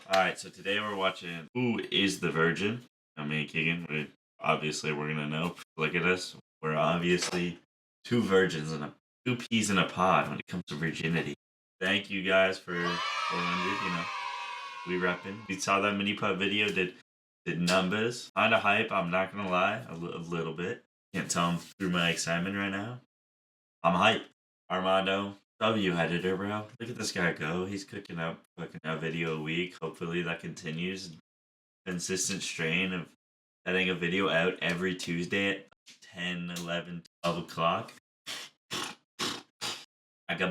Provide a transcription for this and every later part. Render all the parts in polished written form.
Alright, so today we're watching Who is the Virgin? Me and Keegan. We're gonna know. Look at us. We're obviously two virgins and two peas in a pod when it comes to virginity. Thank you guys for 400, we repping. We saw that mini pod video, did numbers. Kinda hype, I'm not gonna lie, a little bit. Can't tell them through my excitement right now. I'm hype. Armando, W editor, bro. Look at this guy go. He's cooking up a video a week. Hopefully that continues. Consistent strain of getting a video out every Tuesday at 10, 11, 12 o'clock. Alright,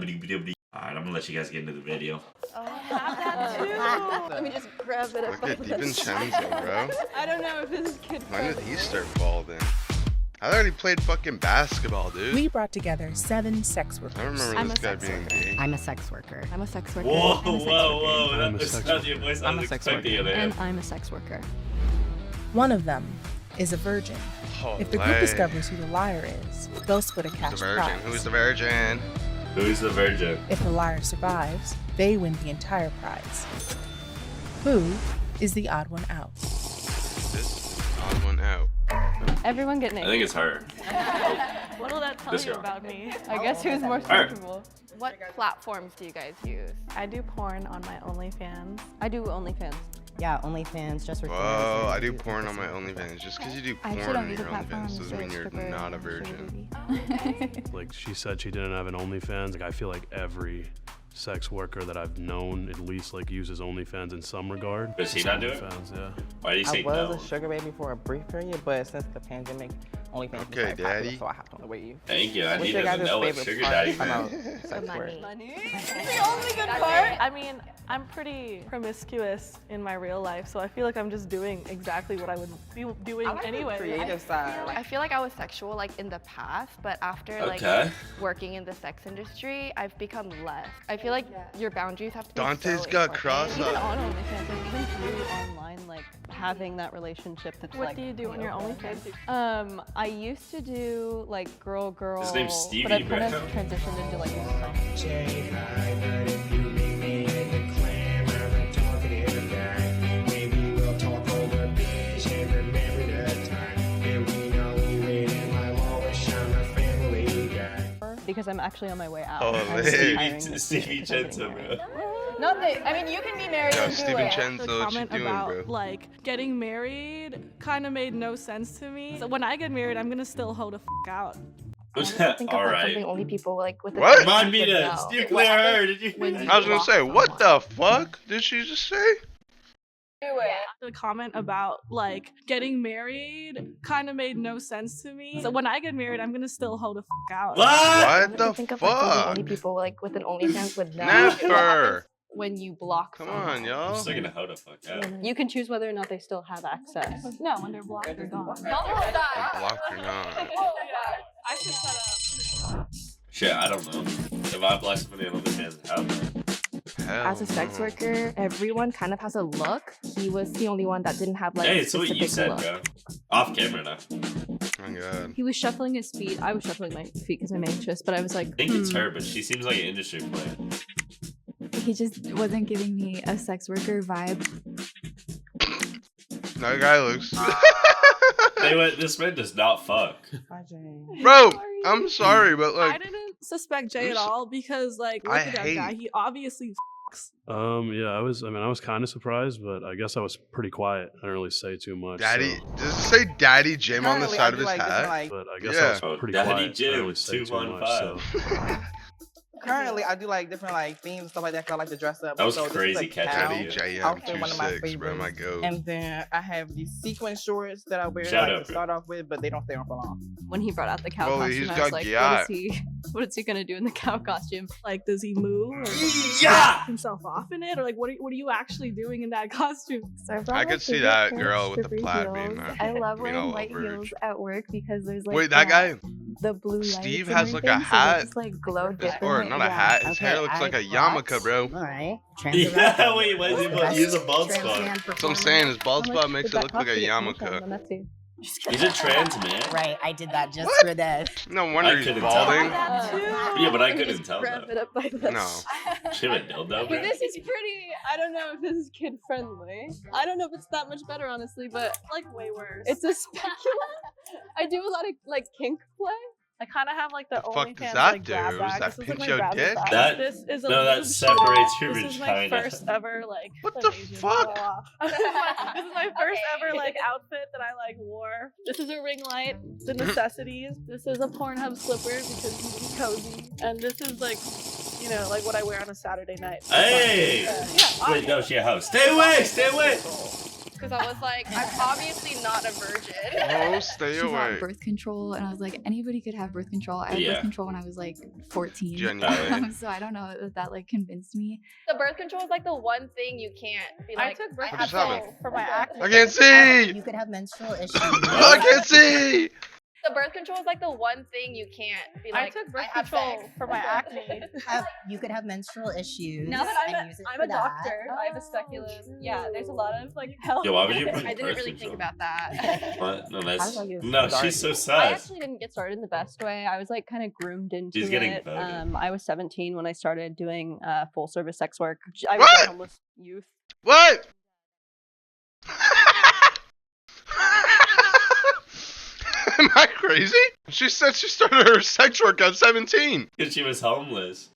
I'm gonna let you guys get into the video. Oh, I have that too. Let me just grab it. Look at DiVincenzo, bro. I don't know if this is kid When did friendly. he start balding? I already played fucking basketball, dude. We brought together 7 sex workers. I remember this guy being gay. I'm a sex worker. I'm a sex worker. Whoa. I'm a That's sex not your voice I I'm was a sex expecting worker. it And in. I'm a sex worker. One of them is a virgin. If the group discovers who the liar is, they'll split a Who's cash the virgin? prize. Who's the virgin? Who's the virgin? If the liar survives, they win the entire prize. Who is the odd one out? This odd one out. Everyone get I naked. think it's her. What will that tell This you girl. about me? I guess who's more Her. suitable? What platforms do you guys use? I do porn on my OnlyFans. I do OnlyFans. Yeah, OnlyFans, just for Whoa, I do porn on my OnlyFans. Just because you do I porn actually don't on use your a platform. OnlyFans doesn't mean you're not a virgin. Like she said she didn't have an OnlyFans. Like I feel like every sex worker that I've known at least like uses OnlyFans in some regard. Does he not do it? OnlyFans, yeah. Why do you I say was no? a sugar baby for a brief period, but since the pandemic, OnlyFans Okay, was like popular, daddy. so I hopped on the wave. Thank you. I What's need your to guys' know what favorite sugar part daddy about meant. sex work? Money. The only good part. I mean, I'm pretty promiscuous in my real life, so I feel like I'm just doing exactly what I would be doing I like anyway. the creative side. I feel like I was sexual like in the past, but after Okay. like working in the sex industry, I've become less. I feel like your boundaries have to be Dante's so got important. cross Even up. on OnlyFans, like even through online, like having that relationship that's What like. do you do on your OnlyFans? I used to do like girl, His name's Stevie, but I've kind bro. of transitioned into like. Because I'm actually on my way out. Oh, I'm man. hiring Stevie a company Chenzo, right now. bro. Nothing. I mean, you can be married Yo, and do Steven it. Chenzo, The what you comment doing, about bro? like getting married kind of made no sense to me. So when I get married, I'm gonna still hold a out. All right. only people like with What? Remind me to steer clear her. Did you hear that? I was gonna say, what the fuck did she just say? The comment about like getting married kind of made no sense to me. So when I get married, I'm gonna still hold a out. What? What the fuck? people like with an OnlyFans would Never. When you block Come someone. on, I'm y'all. still gonna hoe the fuck out. You can choose whether or not they still have access. No, when they're blocked, they're gone. Blocked or not? I should set up. Shit, I don't know. If I block somebody on OnlyFans, how? Hell As a sex no. worker, everyone kind of has a look. He was the only one that didn't have like Hey, a it's what you specific said, look. bro. Off camera now. Oh my god. He was shuffling his feet. I was shuffling my feet because I'm anxious, but I was like, I think it's her, but she seems like an industry player. He just wasn't giving me a sex worker vibe. That guy looks. This man does not fuck. Hi, Jane. Bro, I'm sorry, but I like, didn't suspect Jay at all because like look I at that hate- guy. He obviously Yeah, I was kind of surprised, but I guess I was pretty quiet. I didn't really say too much. Daddy, so- does it say Daddy Jim on the Currently, side I of do his like different, hat? like, but I guess Yeah. I was Oh, pretty Daddy quiet. I didn't Jim, really say too much. 215. So. currently, I do like different like themes and stuff like that. 'Cause I like to dress up. That was So this is crazy a catch cow Daddy outfit, one of my JM26, bro, my favorites. goat. And then I have these sequin shorts that I wear Shout like, out, to bro. start off with, but they don't stay on for long. when he brought out the cow Well, costume, he's I got was like, yacht. what is he gonna do in the cow costume? like, does he move or does he Yeah! put himself off in it, or like what are you actually doing in that costume? I could see that girl with the plaid being that. I love being wearing all white over. heels at work because there's like Wait, that guy? the blue lights Steve and has, like, a everything, so they hat. just, like glow different. Or not a hat. His hair looks like a yarmulke, bro. Alright. Yeah, wait, why is he use a bald spot? That's what I'm saying. His bald spot makes it look like a yarmulke. He's a trans man. Right, I did that just What? for this. No wonder I he's couldn't balding. Yeah, but I couldn't tell Wrap it though. up by this. No. She have a dildo, bro. This is pretty. I don't know if this is kid friendly. I don't know if it's that much better, honestly, but Like way worse. it's a speculum. I do a lot of like kink play. I kind of have like the The fuck OnlyFans does that like do? grab Does bag. that This is pinch like your my grab dick? bag. That- This is a no, that lube separates shooter. your This is my vagina. first ever like. What the Asian, fuck? blah, blah, blah. This is my first ever like outfit that I like wore. This is a ring light. The necessities. This is a Pornhub slipper because he's cozy. And this is like, you know, like what I wear on a Saturday night. Hey! Yeah. Wait, no, she a host. Stay away! Stay away! Because I was like, I'm obviously not a virgin. Oh, stay She's away. on birth control, and I was like, anybody could have birth control. I had Yeah. birth control when I was like 14. Genuinely. So I don't know if that like convinced me. The birth control is like the one thing you can't be I like. took birth What just control happened? for my acne. I can't see! You could have menstrual issues. I can't see! The birth control is like the one thing you can't be I like. took birth have control sex. for my acne. You could have menstrual issues. Now that and use it I'm for a that. doctor, I have a speculum. Yeah, there's a lot of like health. Yo, why would you bring I didn't birth really think control? about that. What? No, How that's do I get no. started? She's so I sus. actually didn't get started in the best way. I was like kind of groomed into She's getting it. voted. I was 17 when I started doing full service sex work. I was What? a homeless youth. What? Am I crazy? She said she started her sex work at 17. Because she was homeless.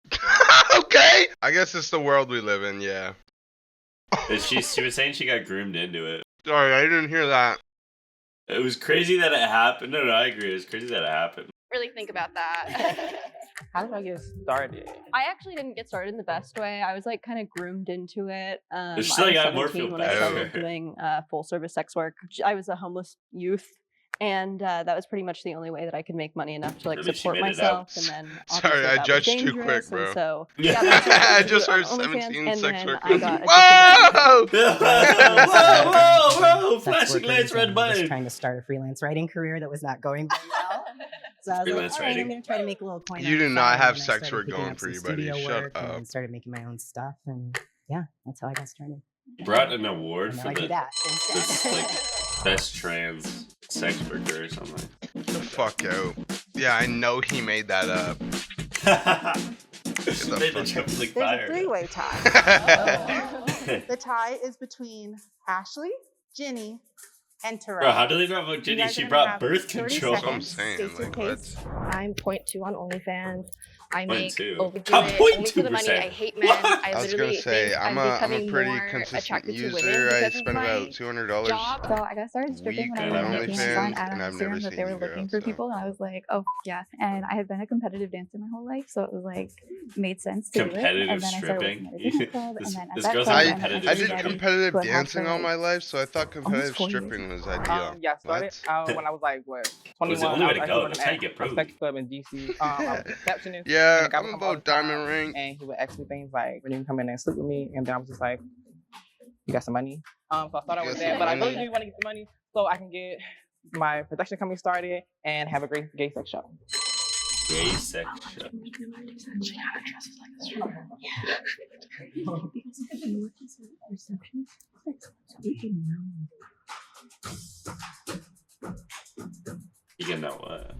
Okay. I guess it's the world we live in, yeah. And she was saying she got groomed into it. Sorry, I didn't hear that. It was crazy that it happened. No, I agree. It was crazy that it happened. Really think about that. How did I get started? I actually didn't get started in the best way. I was like kind of groomed into it. I It's still was got more 17 feel when I better. started doing full service sex work. I was a homeless youth. And that was pretty much the only way that I could make money enough to like At least she support made it out. myself. And then Sorry, obviously I that was judged too dangerous, quick, and bro. So Yeah. yeah, that's what I I just heard on OnlyFans, 17 and sex then workers. I got Whoa! Whoa! Sex Flashing workers lights, red and was button. trying to start a freelance writing career that was not going very well. So I was Freelance like, all right, writing? I'm going to try to make a little coin. You on do the not side, have and I sex started work picking going up for some you, buddy. studio Shut work up. And then started making my own stuff, and yeah, that's how I got started. You brought an award And now for I do that this instead. like best trans sex worker or something. The fuck out. Yeah, I know he made that up. She made the jump like There's a fire. three-way tie. The tie is between Ashley, Jenny, and Terrell. Bro, how do they not vote Jenny? guys She are gonna brought have birth 30 control. That's what I'm seconds. saying. State your Like, case. what? I'm 0.2 on OnlyFans. I make 0.2. overdo How it only for the money. 0.2%? I hate men. What? I I was literally gonna say, think I'm I'm a becoming pretty more consistent attracted to women user. I because of spend my about $200 job. So I got started stripping when I Weekend was on making OnlyFans, on ad and on I've never Instagram that they seen were you, girl, looking for so. people, and I was like, oh yeah. And I had been a competitive dancer my whole life, so it was like made sense to do it. Competitive And then I started stripping? working at a different club, This- and then at this that girl's club, on I met competitive I everybody did stripping. competitive who I'd had dancing for, all like, my life, so I thought competitive 4 years. stripping was ideal. Yeah, I started What? when I was like, what, 21. Well, it's the only way to I was go. working That's how you at get a pro. sex club in DC. I was a receptionist. Yeah, and the guy I'm would come all about the time, diamond ring. And he would ask me things like, when you can come in and sleep with me, and then I was just like, you got some money? So I thought I was Got there, some but I money? really do want to get the money so I can get my production company started and have a great gay sex show. Gay sex show. You can know what?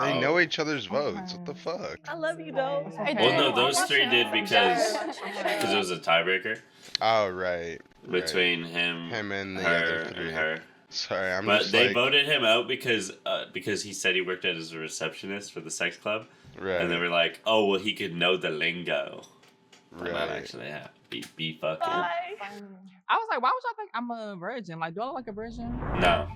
They Oh. know each other's votes. What the fuck? I love you though. Well, no, those three did because it was a tiebreaker Oh, right. between him, Him and the her, other three. and her. Sorry, I'm But just they like, voted him out because he said he worked as a receptionist for the sex club, right, and they were like, "Oh, well, he could know the lingo." But not right. actually, yeah, be fucking. Bye. I was like, why would y'all think I'm a virgin? Like, do I look like a virgin? No,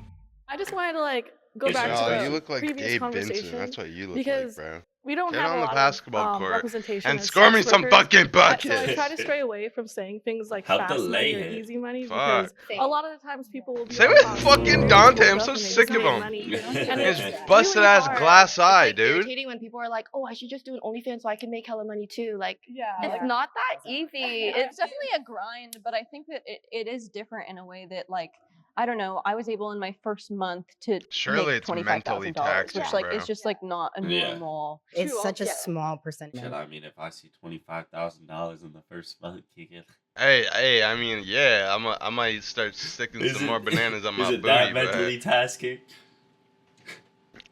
I just wanted to like go It's back just- to No, the you look like previous Gabe conversation. Vincent. That's what you look because like, bro. we don't Get have on a the lot basketball of, court representation and as score me sex some workers. fucking So I buckets. try to stray away from saying things like Help fast the money lay or hit. easy money Fuck. because a lot of the times people will be Say like, with "Oh, fucking you're Donte, schooled I'm up so and they sick just of make him. money." His And His it's busted really ass hard. glass eye, It's dude. irritating when people are like, oh, I should just do an OnlyFans so I can make hella money too. Like, Yeah. it's not that easy. It's definitely a grind, but I think that it is different in a way that like I don't know. I was able in my first month to Surely make it's mentally $25,000, taxing, which like bro. is just like not a Yeah. normal. It's such a Yeah. small percentage. Shit, I mean, if I see $25,000 in the first month, kicking. Hey, I mean, yeah, I might start sticking some more bananas on my Is it booty, that but mentally tasking?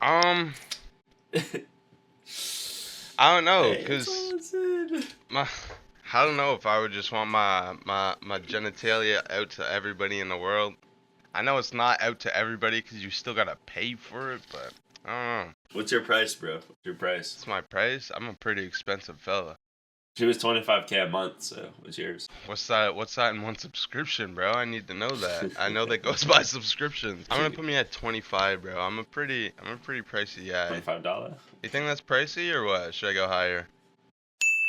I don't know, Hey, cause that's all I'm saying. I don't know if I would just want my genitalia out to everybody in the world. I know it's not out to everybody because you still gotta pay for it, but I don't know. What's your price, bro? What's your price? It's my price. I'm a pretty expensive fella. She was $25K a month, so what's yours? What's that in one subscription, bro? I need to know that. I know that goes by subscriptions. I'm gonna put me at 25, bro. I'm a pretty pricey guy. $25? You think that's pricey or what? Should I go higher?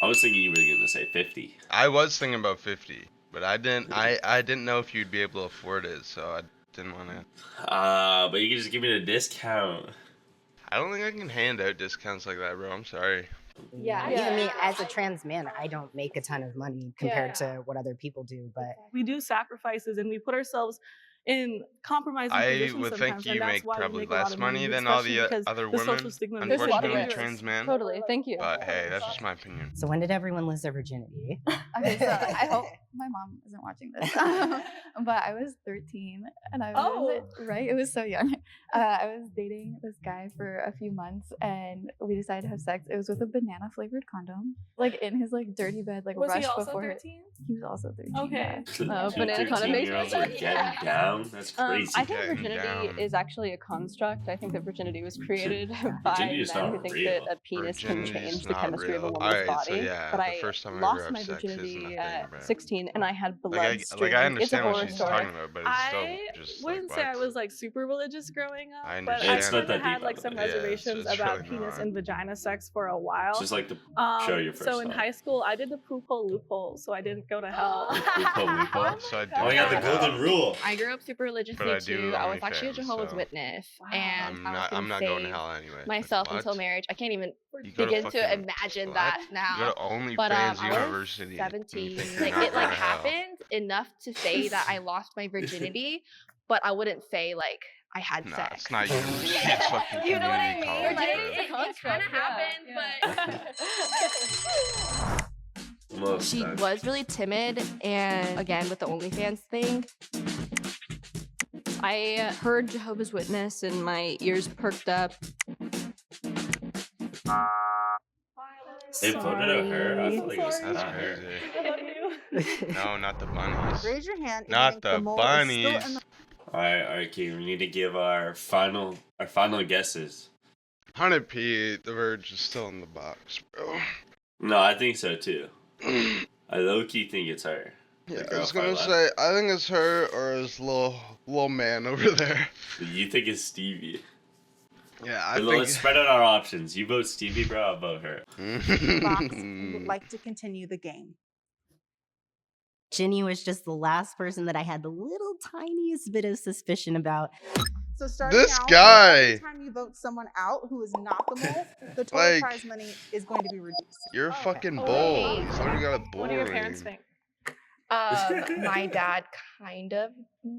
I was thinking you were gonna say 50. I was thinking about 50, but I didn't know if you'd be able to afford it, so I didn't want to. But you can just give me a discount. I don't think I can hand out discounts like that, bro. I'm sorry. Yeah, even me as a trans man, I don't make a ton of money compared to what other people do. But we do sacrifices and we put ourselves in compromising I positions would sometimes, think you and that's make why we probably make a lot less of money than all the especially other because the women. social stigma is Unfortunately, dangerous. trans man. Totally. Thank you. But hey, that's just my opinion. so when did everyone lose their virginity? Okay, so I hope my mom isn't watching this. But I was 13 and I was, right? It was so young. I was dating this guy for a few months and we decided to have sex. It was with a banana flavored condom, like in his like dirty bed, like Was rushed he also before. 13? He was also 13. Okay. Yeah. Banana condom makes me 13-year-olds are getting down. That's crazy. I think Getting virginity down. is actually a construct. I think that virginity was created by Virginity is men not who think real. that a penis can Virginity's change the not chemistry of a real. woman's Alright, so body. yeah, but the I first time I lost ever my had sex isn't virginity a thing, at bro. 16 and I had blood Like I streaming. understand It's a what horror she's story. talking about, but it's I still just wouldn't like say I what? was like super religious growing up, I but understand. I It's kind not that of had deep, like by some the way. Yeah, reservations it's about really penis not. and vagina sex for a while. Just like to show your first So in time. high school, I did the poop hole loophole, so I didn't go to hell. Loophole. So I do Oh, I got the go to golden hell. rule. I grew up super religiously But I do too. I was actually a OnlyFans, Jehovah's so Witness, and I'm not going to hell anyway. myself What? until marriage. I can't even You go begin to fucking- imagine what? that You now. go to OnlyFans But I was University. 17. and you're Like not it like going to hell. happened enough to say that I lost my virginity, but I wouldn't say like I had Nah, sex. it's not university. It's fucking You know what I community mean? college, Like, bro. it kind of happened, but she was really timid. And again, with the OnlyFans thing, I heard Jehovah's Witness and my ears perked up. They voted at her. I feel like it's That's not her. crazy. No, not the bunnies. Raise your hand. if you Not think the mole is still bunnies. in the- All right, Keegan. We need to give our final guesses. 100p, the Verge is still in the box, bro. No, I think so too. I low key think it's her. The Yeah, I girl was gonna far say, I think it's her or his little man over there. left. You think it's Stevie? Yeah, I But think. let's spread out our options. You vote Stevie, bro. I'll vote her. Fox would like to continue the game. Ginny was just the last person that I had the little tiniest bit of suspicion about. So starting This out, guy. every time you vote someone out who is not the mole, the total Like- prize money is going to be reduced. You're a fucking Oh, bull. wait. He's already got a bull What do your parents ring. think? My dad kind of.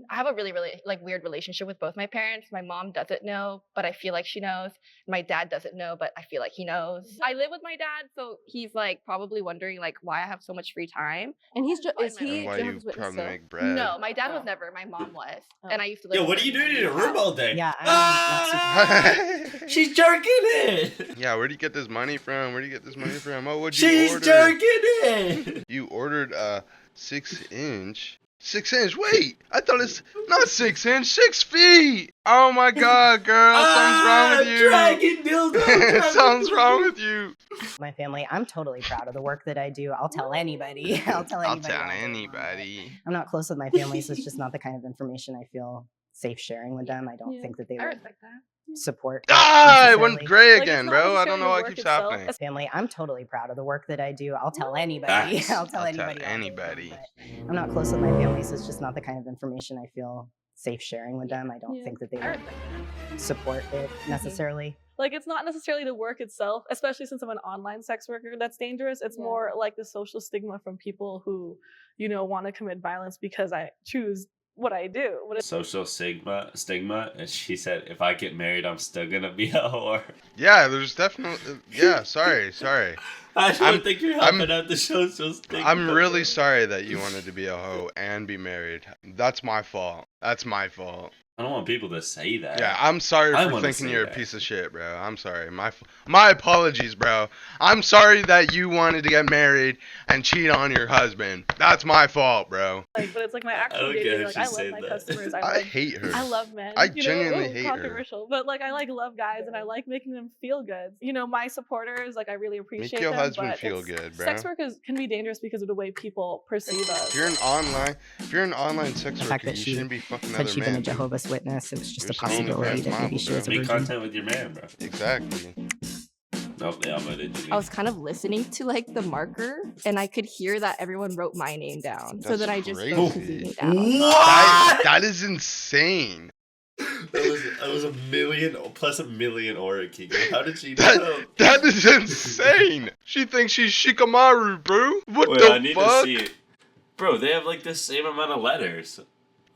I have a really, really like weird relationship with both my parents. My mom doesn't know, but I feel like she knows. My dad doesn't know, but I feel like he knows. I live with my dad, so he's like probably wondering like why I have so much free time. And he's just is And he And why you Jehovah's Witness probably still? make bread. No, my dad was never. My mom was, and I used to live. Yo, with what her are you doing my in a room house. all day? Yeah, I'm not She's jerking it. Yeah, where do you get this money from? Where do you get this money from? Oh, what'd you She's order? jerking it. You ordered a 6-inch. 6-inch. Wait, I thought it's not 6-inch. 6 feet. Oh my God, girl, something's wrong with you. Dragon dildo. Something's wrong with you. my family. I'm totally proud of the work that I do. I'll tell anybody. I'll tell I'll anybody. tell all day long. anybody. I'm not close with my family, so it's just not the kind of information I feel safe sharing with them. I don't think that they I would respect that. support. Ah, it went necessarily. gray Like, again, it's not bro. I don't necessarily know why the it work keeps itself. happening. Family, I'm totally proud of the work that I do. I'll tell anybody. Facts. I'll tell I'll tell anybody. all day long, anybody. but I'm not close with my family, so it's just not the kind of information I feel safe sharing with them. I don't think that they I would respect that. support it necessarily. Like, it's not necessarily the work itself, especially since I'm an online sex worker, that's dangerous. It's more like the social stigma from people who, you know, want to commit violence because I choose what I do. Social stigma, and she said, if I get married, I'm still gonna be a whore. Yeah, there's definitely. Yeah, sorry. I don't think you're helping out the social stigma. I'm really sorry that you wanted to be a hoe and be married. That's my fault. I don't want people to say that. Yeah, I'm sorry for thinking you're a piece of shit, bro. I'm sorry. My apologies, bro. I'm sorry that you wanted to get married and cheat on your husband. That's my fault, bro. Like, but it's like my actual dating. Like, I love my customers. I hate her. I love men. I genuinely hate her. Controversial, but like I love guys and I like making them feel good. My supporters, like I really appreciate Make your them. husband feel good, bro. Sex work can be dangerous because of the way people perceive us. If you're an online sex worker, you shouldn't be fucking other men. She'd been a Jehovah's Witness. It was just a possibility that maybe she was a Make virgin. content with your man, bro. Exactly. Nope, yeah, I was kind of listening to like the marker, and I could hear that everyone wrote my name down. So then I just wrote Kazumi down. What? That is insane. That was +1 million aura, Keegan. How did she know? That is insane. She thinks she's Shikamaru, bro. What the I need fuck? to see it. Bro, they have like the same amount of letters.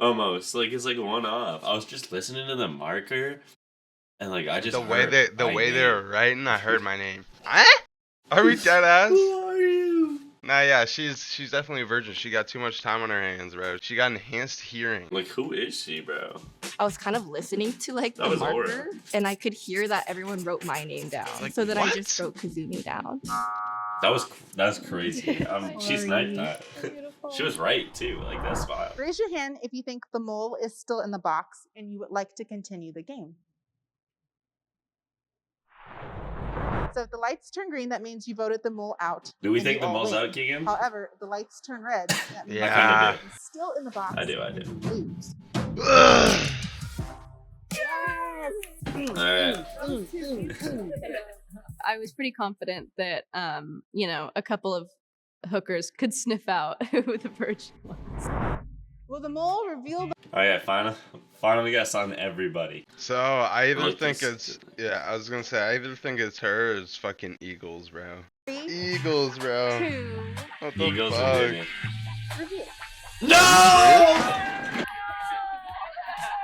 Almost. Like it's like one off. I was just listening to the marker and like I just the way they're writing, I heard my name. Are we dead ass? Who are you? Nah, yeah, she's definitely a virgin. She got too much time on her hands, bro. She got enhanced hearing. Like who is she, bro? I was kind of listening to like the marker, and I could hear that everyone wrote my name down. Like, so then I what? just wrote Kazumi down. That's crazy. She sniped that. She was right too. Like that's wild. Raise your hand if you think the mole is still in the box and you would like to continue the game. So if the lights turn green, that means you voted the mole out. Do we and think you the all mole's win. out, Keegan? However, if the lights turn red, that means Yeah. it's still in the box. I do. Lose. Alright. I was pretty confident that, a couple of hookers could sniff out who the virgin was. Will the mole reveal the... Oh yeah, finally got on everybody. So I either Like think this- I was gonna say I either think it's her or it's fucking Eagles, bro. Eagles, bro. What the Eagles fuck? and women. Reveal. No!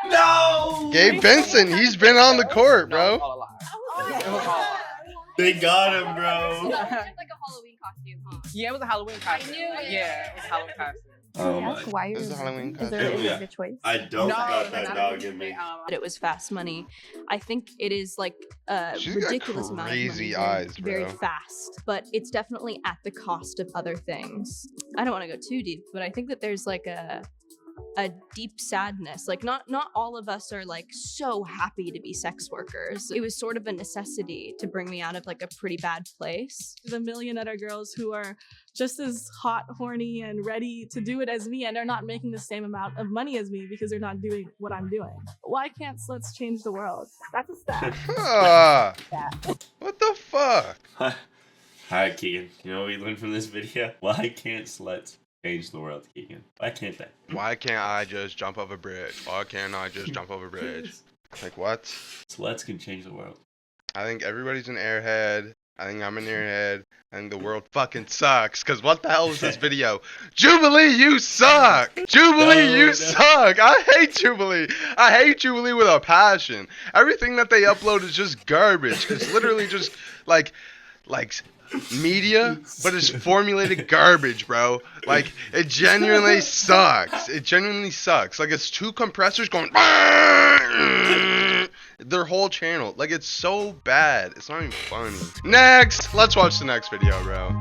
No! Gabe Benson, he's been on the court, bro. They got him, bro. It's like a Halloween costume, huh? Yeah, it was a Halloween costume. knew it. Yeah, it was a Halloween costume. Oh Can I ask why This is a Halloween is there costume. like a choice? I don't No, got that's that not dog in me. It was fast money. I think it is like a She's got ridiculous amount of money. crazy eyes, very bro. fast, but it's definitely at the cost of other things. I don't want to go too deep, but I think that there's like a deep sadness. Like not all of us are like so happy to be sex workers. It was sort of a necessity to bring me out of like a pretty bad place. The million other girls who are just as hot, horny, and ready to do it as me, and they're not making the same amount of money as me because they're not doing what I'm doing. Why can't sluts change the world? That's a stat. What the fuck? Alright, Keegan. You know what we learned from this video? Why can't sluts change the world, Keegan? Why can't they? Why can't I just jump off a bridge? Why can't I just jump off a bridge? Like what? Sluts can change the world. I think everybody's an airhead. I think I'm an airhead. I think the world fucking sucks. Cause what the hell is this video? Jubilee, you suck! Jubilee, you suck! I hate Jubilee! I hate Jubilee with a passion. Everything that they upload is just garbage. It's literally just like media, but it's formulated garbage, bro. Like, it genuinely sucks. It genuinely sucks. Like, it's two compressors going their whole channel. Like, it's so bad. It's not even funny. Next! Let's watch the next video, bro.